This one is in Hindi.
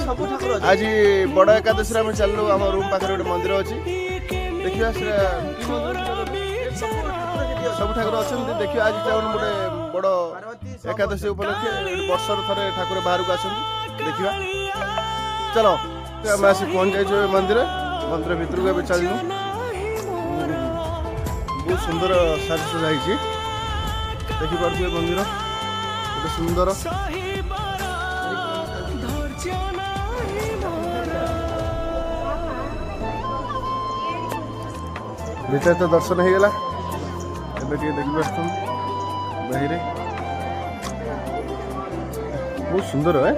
आज बड़ एकादशी आम चलू आम रूम पाखे गोटे मंदिर अच्छी देखिए सब ठाकुर अच्छा देखिए आज गोटे बड़ एकादशी उपलक्षे वर्षर थे ठाकुर बाहर को आसती देखा चलो आम आसी पहुँच जाइए मंदिर मंदिर भितर को चलू बहुत सुंदर साजसजा देखिपे मंदिर गोटे सुंदर भीतर तो दर्शन हो गला देखिए बाहर बहुत सुंदर है।